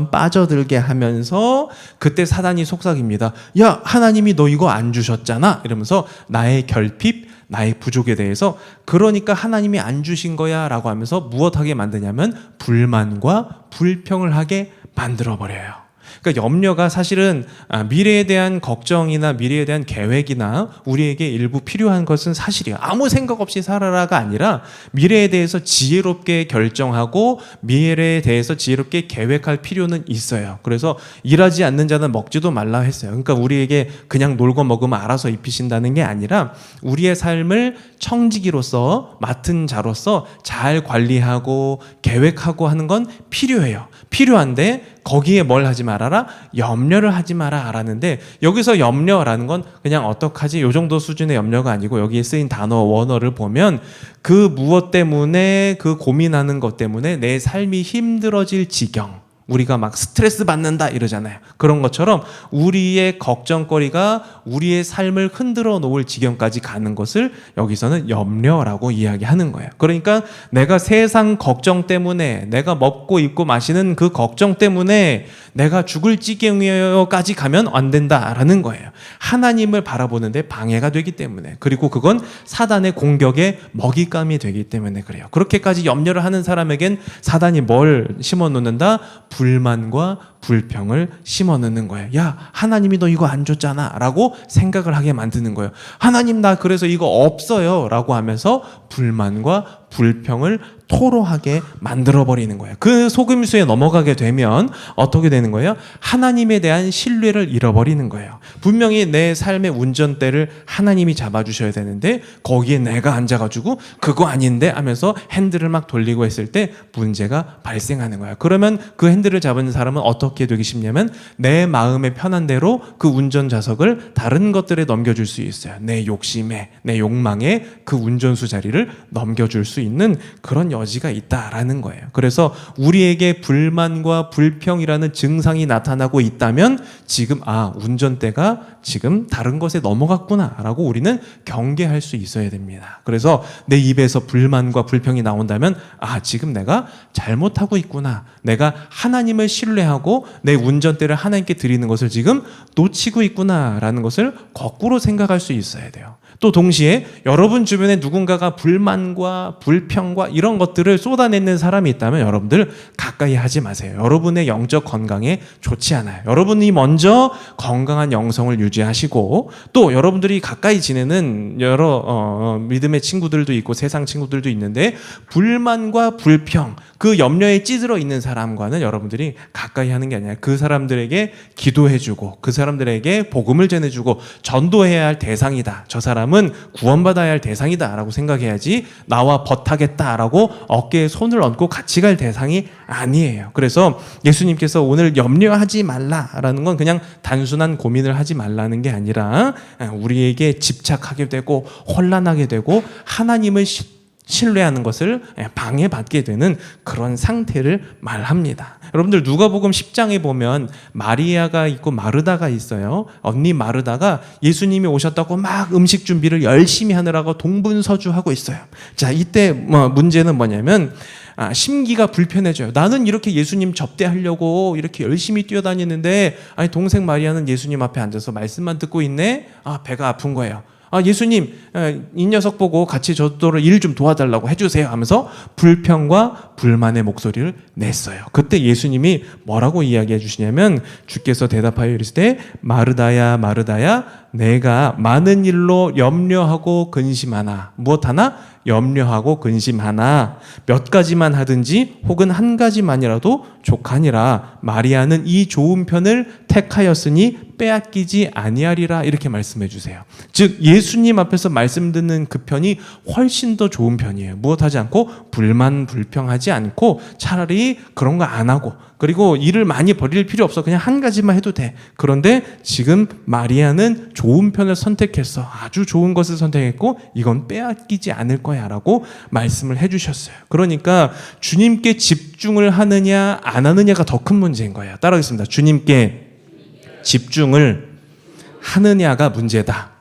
빠져들게 하면서, 그때 사단이 속삭입니다. 야, 하나님이 너 이거 안 주셨잖아, 이러면서 나의 결핍, 나의 부족에 대해서, 그러니까 하나님이 안 주신 거야 라고 하면서 무엇하게 만드냐면 불만과 불평을 하게 만들어버려요. 그러니까 염려가 사실은 미래에 대한 걱정이나 미래에 대한 계획이나 우리에게 일부 필요한 것은 사실이에요. 아무 생각 없이 살아라가 아니라 미래에 대해서 지혜롭게 결정하고 미래에 대해서 지혜롭게 계획할 필요는 있어요. 그래서 일하지 않는 자는 먹지도 말라 했어요. 그러니까 우리에게 그냥 놀고 먹으면 알아서 입히신다는 게 아니라 우리의 삶을 청지기로서, 맡은 자로서 잘 관리하고 계획하고 하는 건 필요해요. 필요한데 거기에 뭘 하지 말아라? 염려를 하지 마라 라는데, 여기서 염려라는 건 그냥 어떡하지? 요 정도 수준의 염려가 아니고, 여기에 쓰인 단어 원어를 보면 그 무엇 때문에, 그 고민하는 것 때문에 내 삶이 힘들어질 지경, 우리가 막 스트레스 받는다 이러잖아요. 그런 것처럼 우리의 걱정거리가 우리의 삶을 흔들어 놓을 지경까지 가는 것을 여기서는 염려라고 이야기하는 거예요. 그러니까 내가 세상 걱정 때문에, 내가 먹고 입고 마시는 그 걱정 때문에 내가 죽을 지경까지 가면 안 된다라는 거예요. 하나님을 바라보는데 방해가 되기 때문에, 그리고 그건 사단의 공격에 먹잇감이 되기 때문에 그래요. 그렇게까지 염려를 하는 사람에겐 사단이 뭘 심어 놓는다? 불만과 불평을 심어 넣는 거예요. 야, 하나님이 너 이거 안 줬잖아 라고 생각을 하게 만드는 거예요. 하나님 나 그래서 이거 없어요 라고 하면서 불만과 불평을 토로하게 만들어버리는 거예요. 그 속임수에 넘어가게 되면 어떻게 되는 거예요? 하나님에 대한 신뢰를 잃어버리는 거예요. 분명히 내 삶의 운전대를 하나님이 잡아주셔야 되는데 거기에 내가 앉아가지고 그거 아닌데 하면서 핸들을 막 돌리고 했을 때 문제가 발생하는 거예요. 그러면 그 핸들을 잡은 사람은 어떻게 되기 쉽냐면 내 마음의 편한 대로 그 운전좌석을 다른 것들에 넘겨줄 수 있어요. 내 욕심에, 내 욕망에 그 운전수 자리를 넘겨줄 수 있는 그런 여지가 있다라는 거예요. 그래서 우리에게 불만과 불평이라는 증상이 나타나고 있다면 지금 운전대가 지금 다른 것에 넘어갔구나라고 우리는 경계할 수 있어야 됩니다. 그래서 내 입에서 불만과 불평이 나온다면 지금 내가 잘못하고 있구나. 내가 하나님을 신뢰하고 내 운전대를 하나님께 드리는 것을 지금 놓치고 있구나라는 것을 거꾸로 생각할 수 있어야 돼요. 또 동시에 여러분 주변에 누군가가 불만과 불평과 이런 것들을 쏟아내는 사람이 있다면 여러분들 가까이 하지 마세요. 여러분의 영적 건강에 좋지 않아요. 여러분이 먼저 건강한 영성을 유지하시고, 또 여러분들이 가까이 지내는 여러 믿음의 친구들도 있고 세상 친구들도 있는데 불만과 불평, 그 염려에 찌들어 있는 사람과는 여러분들이 가까이 하는 게 아니라 그 사람들에게 기도해주고 그 사람들에게 복음을 전해주고 전도해야 할 대상이다. 저 사람은 구원받아야 할 대상이다 라고 생각해야지 나와 벗하겠다라고 어깨에 손을 얹고 같이 갈 대상이 아니에요. 그래서 예수님께서 오늘 염려하지 말라라는 건 그냥 단순한 고민을 하지 말라는 게 아니라 우리에게 집착하게 되고 혼란하게 되고 하나님을 신뢰하는 것을 방해받게 되는 그런 상태를 말합니다. 여러분들 누가복음 10장에 보면 마리아가 있고 마르다가 있어요. 언니 마르다가 예수님이 오셨다고 막 음식 준비를 열심히 하느라고 동분서주하고 있어요. 자, 이때 문제는 뭐냐면 심기가 불편해져요. 나는 이렇게 예수님 접대하려고 이렇게 열심히 뛰어다니는데 동생 마리아는 예수님 앞에 앉아서 말씀만 듣고 있네. 배가 아픈 거예요. 예수님, 이 녀석 보고 같이 저도를 일 좀 도와달라고 해주세요 하면서 불평과 불만의 목소리를 냈어요. 그때 예수님이 뭐라고 이야기해 주시냐면 주께서 대답하여 이르시되 마르다야 마르다야 내가 많은 일로 염려하고 근심하나 무엇하나? 염려하고 근심하나 몇 가지만 하든지 혹은 한 가지만이라도 족하니라. 마리아는 이 좋은 편을 택하였으니 빼앗기지 아니하리라. 이렇게 말씀해 주세요. 즉 예수님 앞에서 말씀 듣는 그 편이 훨씬 더 좋은 편이에요. 무엇하지 않고 불만 불평하지 않고 차라리 그런 거 안 하고, 그리고 일을 많이 벌일 필요 없어. 그냥 한 가지만 해도 돼. 그런데 지금 마리아는 좋은 편을 선택했어. 아주 좋은 것을 선택했고 이건 빼앗기지 않을 거야 라고 말씀을 해주셨어요. 그러니까 주님께 집중을 하느냐 안 하느냐가 더 큰 문제인 거예요. 따라하겠습니다. 주님께 집중을 하느냐가 문제다.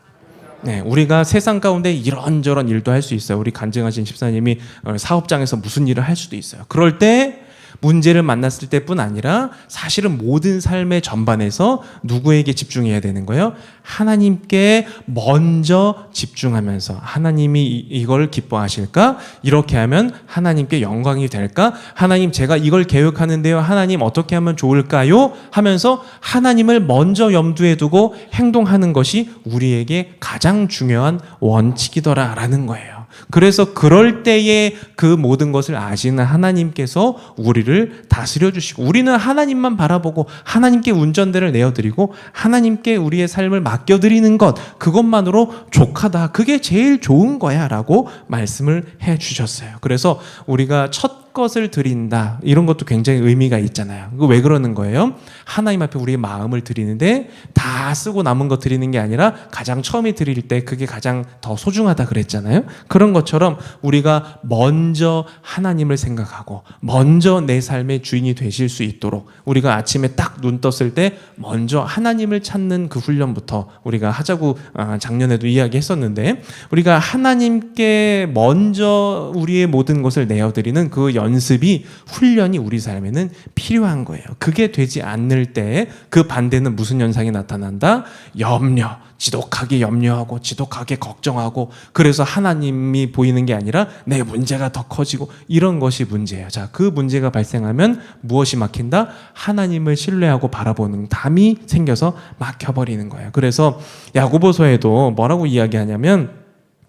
네, 우리가 세상 가운데 이런저런 일도 할 수 있어요. 우리 간증하신 집사님이 사업장에서 무슨 일을 할 수도 있어요. 그럴 때 문제를 만났을 때뿐 아니라 사실은 모든 삶의 전반에서 누구에게 집중해야 되는 거예요? 하나님께 먼저 집중하면서 하나님이 이걸 기뻐하실까? 이렇게 하면 하나님께 영광이 될까? 하나님 제가 이걸 계획하는데요. 하나님 어떻게 하면 좋을까요? 하면서 하나님을 먼저 염두에 두고 행동하는 것이 우리에게 가장 중요한 원칙이더라라는 거예요. 그래서 그럴 때에 그 모든 것을 아시는 하나님께서 우리를 다스려 주시고 우리는 하나님만 바라보고 하나님께 운전대를 내어드리고 하나님께 우리의 삶을 맡겨드리는 것, 그것만으로 족하다. 그게 제일 좋은 거야 라고 말씀을 해 주셨어요. 그래서 우리가 첫 것을 드린다. 이런 것도 굉장히 의미가 있잖아요. 그거 왜 그러는 거예요? 하나님 앞에 우리의 마음을 드리는데 다 쓰고 남은 거 드리는 게 아니라 가장 처음에 드릴 때 그게 가장 더 소중하다 그랬잖아요. 그런 것처럼 우리가 먼저 하나님을 생각하고 먼저 내 삶의 주인이 되실 수 있도록 우리가 아침에 딱 눈 떴을 때 먼저 하나님을 찾는 그 훈련부터 우리가 하자고 작년에도 이야기했었는데, 우리가 하나님께 먼저 우리의 모든 것을 내어드리는 그 연습이, 훈련이 우리 삶에는 필요한 거예요. 그게 되지 않을 때 그 반대는 무슨 현상이 나타난다? 염려, 지독하게 염려하고 지독하게 걱정하고, 그래서 하나님이 보이는 게 아니라 내 문제가 더 커지고, 이런 것이 문제예요. 자, 그 문제가 발생하면 무엇이 막힌다? 하나님을 신뢰하고 바라보는 담이 생겨서 막혀버리는 거예요. 그래서 야고보서에도 뭐라고 이야기하냐면,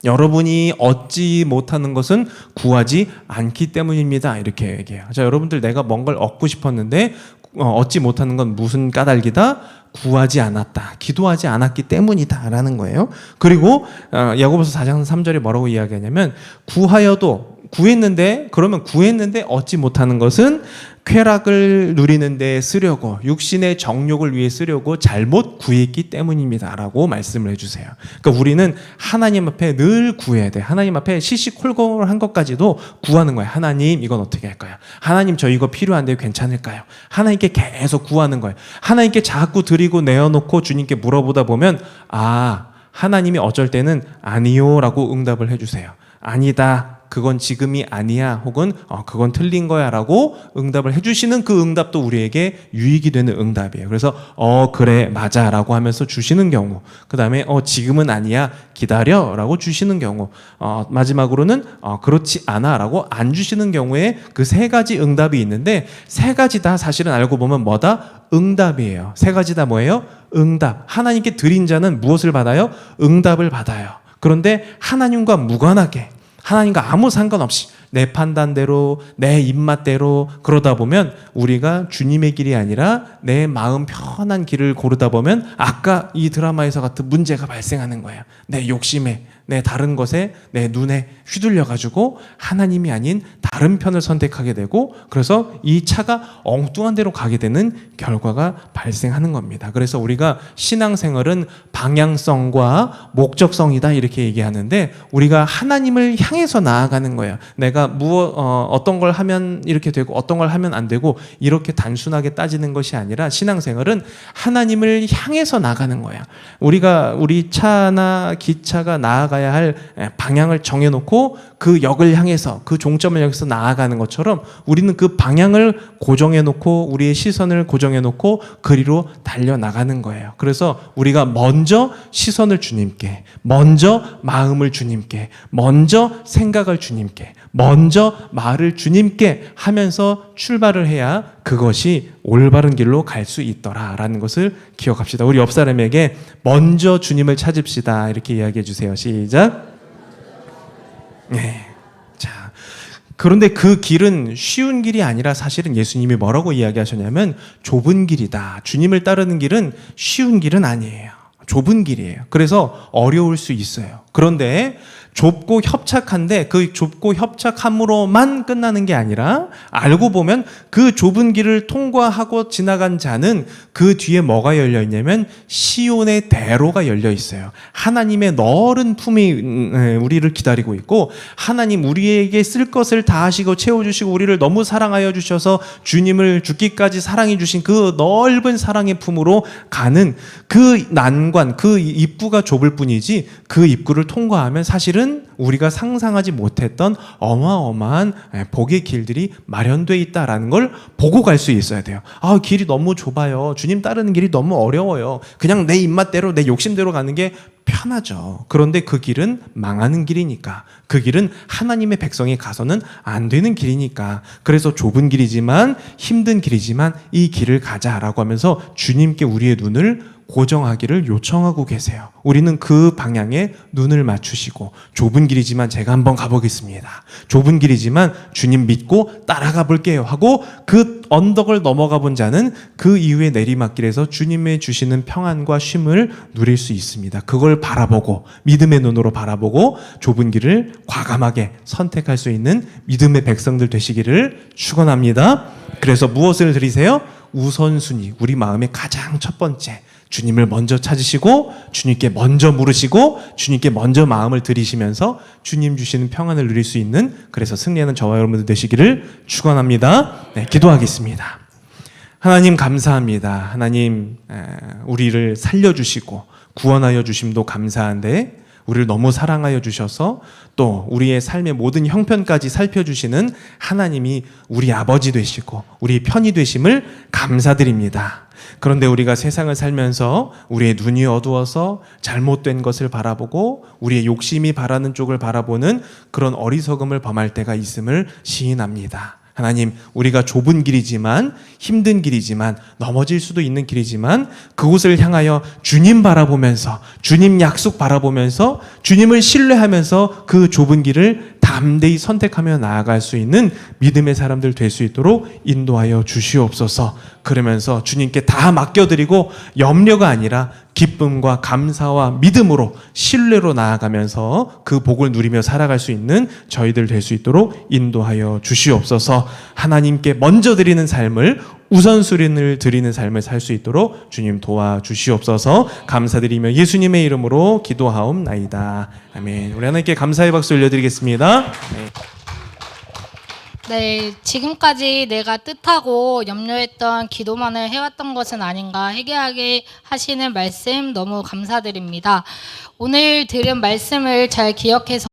여러분이 얻지 못하는 것은 구하지 않기 때문입니다. 이렇게 얘기해요. 자, 여러분들 내가 뭔 걸 얻고 싶었는데 얻지 못하는 건 무슨 까닭이다? 구하지 않았다. 기도하지 않았기 때문이다. 라는 거예요. 그리고 야고보서 4장 3절에 뭐라고 이야기하냐면, 구했는데 얻지 못하는 것은 쾌락을 누리는 데 쓰려고, 육신의 정욕을 위해 쓰려고 잘못 구했기 때문입니다. 라고 말씀을 해주세요. 그러니까 우리는 하나님 앞에 늘 구해야 돼. 하나님 앞에 시시콜콜한 것까지도 구하는 거예요. 하나님, 이건 어떻게 할까요? 하나님, 저 이거 필요한데 괜찮을까요? 하나님께 계속 구하는 거예요. 하나님께 자꾸 드리고 내어놓고 주님께 물어보다 보면, 하나님이 어쩔 때는 아니요 라고 응답을 해주세요. 아니다, 그건 지금이 아니야, 혹은 그건 틀린 거야 라고 응답을 해주시는, 그 응답도 우리에게 유익이 되는 응답이에요. 그래서 그래, 맞아 라고 하면서 주시는 경우, 그 다음에 지금은 아니야, 기다려 라고 주시는 경우, 마지막으로는 그렇지 않아 라고 안 주시는 경우에 그 세 가지 응답이 있는데, 세 가지 다 사실은 알고 보면 뭐다? 응답이에요. 세 가지 다 뭐예요? 응답. 하나님께 드린 자는 무엇을 받아요? 응답을 받아요. 그런데 하나님과 무관하게, 하나님과 아무 상관없이 내 판단대로, 내 입맛대로 그러다 보면, 우리가 주님의 길이 아니라 내 마음 편한 길을 고르다 보면 아까 이 드라마에서 같은 문제가 발생하는 거예요. 내 욕심에, 내 다른 것에, 내 눈에 휘둘려가지고 하나님이 아닌 다른 편을 선택하게 되고, 그래서 이 차가 엉뚱한 데로 가게 되는 결과가 발생하는 겁니다. 그래서 우리가 신앙생활은 방향성과 목적성이다 이렇게 얘기하는데, 우리가 하나님을 향해서 나아가는 거예요. 내가 어떤 걸 하면 이렇게 되고 어떤 걸 하면 안 되고, 이렇게 단순하게 따지는 것이 아니라 신앙생활은 하나님을 향해서 나가는 거야. 우리 차나 기차가 나아가야 할 방향을 정해놓고 그 역을 향해서, 그 종점을 향해서 나아가는 것처럼, 우리는 그 방향을 고정해놓고 우리의 시선을 고정해놓고 그리로 달려나가는 거예요. 그래서 우리가 먼저 시선을 주님께, 먼저 마음을 주님께, 먼저 생각을 주님께, 먼저 말을 주님께 하면서 출발을 해야 그것이 올바른 길로 갈 수 있더라라는 것을 기억합시다. 우리 옆 사람에게 먼저 주님을 찾읍시다 이렇게 이야기해 주세요. 시작. 네. 자, 그런데 그 길은 쉬운 길이 아니라 사실은 예수님이 뭐라고 이야기하셨냐면, 좁은 길이다. 주님을 따르는 길은 쉬운 길은 아니에요. 좁은 길이에요. 그래서 어려울 수 있어요. 그런데 좁고 협착한데, 그 좁고 협착함으로만 끝나는 게 아니라, 알고 보면 그 좁은 길을 통과하고 지나간 자는 그 뒤에 뭐가 열려 있냐면 시온의 대로가 열려 있어요. 하나님의 넓은 품이 우리를 기다리고 있고, 하나님 우리에게 쓸 것을 다 하시고 채워주시고 우리를 너무 사랑하여 주셔서 주님을 죽기까지 사랑해 주신 그 넓은 사랑의 품으로 가는 그 난관, 그 입구가 좁을 뿐이지, 그 입구를 통과하면 사실은 우리가 상상하지 못했던 어마어마한 복의 길들이 마련되어 있다라는 걸 보고 갈 수 있어야 돼요. 길이 너무 좁아요. 주님 따르는 길이 너무 어려워요. 그냥 내 입맛대로, 내 욕심대로 가는 게 편하죠. 그런데 그 길은 망하는 길이니까, 그 길은 하나님의 백성이 가서는 안 되는 길이니까, 그래서 좁은 길이지만 힘든 길이지만 이 길을 가자라고 하면서 주님께 우리의 눈을 고정하기를 요청하고 계세요. 우리는 그 방향에 눈을 맞추시고 좁은 길이지만 제가 한번 가보겠습니다. 좁은 길이지만 주님 믿고 따라가 볼게요 하고 그 언덕을 넘어가 본 자는 그 이후의 내리막길에서 주님의 주시는 평안과 쉼을 누릴 수 있습니다. 그걸 바라보고 믿음의 눈으로 바라보고 좁은 길을 과감하게 선택할 수 있는 믿음의 백성들 되시기를 축원합니다. 그래서 무엇을 드리세요? 우선순위, 우리 마음의 가장 첫 번째 주님을 먼저 찾으시고 주님께 먼저 물으시고 주님께 먼저 마음을 들이시면서 주님 주시는 평안을 누릴 수 있는, 그래서 승리하는 저와 여러분들 되시기를 축원합니다. 네, 기도하겠습니다. 하나님 감사합니다. 하나님 우리를 살려주시고 구원하여 주심도 감사한데 우리를 너무 사랑하여 주셔서 또 우리의 삶의 모든 형편까지 살펴주시는 하나님이 우리 아버지 되시고 우리 편이 되심을 감사드립니다. 그런데 우리가 세상을 살면서 우리의 눈이 어두워서 잘못된 것을 바라보고 우리의 욕심이 바라는 쪽을 바라보는 그런 어리석음을 범할 때가 있음을 시인합니다. 하나님, 우리가 좁은 길이지만 힘든 길이지만 넘어질 수도 있는 길이지만 그곳을 향하여 주님 바라보면서 주님 약속 바라보면서 주님을 신뢰하면서 그 좁은 길을 담대히 선택하며 나아갈 수 있는 믿음의 사람들 될 수 있도록 인도하여 주시옵소서. 그러면서 주님께 다 맡겨드리고 염려가 아니라 기쁨과 감사와 믿음으로 신뢰로 나아가면서 그 복을 누리며 살아갈 수 있는 저희들 될 수 있도록 인도하여 주시옵소서. 하나님께 먼저 드리는 삶을, 우선순위를 드리는 삶을 살 수 있도록 주님 도와주시옵소서. 감사드리며 예수님의 이름으로 기도하옵나이다. 아멘. 우리 하나님께 감사의 박수 올려드리겠습니다. 아멘. 네, 지금까지 내가 뜻하고 염려했던 기도만을 해왔던 것은 아닌가 회개하게 하시는 말씀 너무 감사드립니다. 오늘 들은 말씀을 잘 기억해서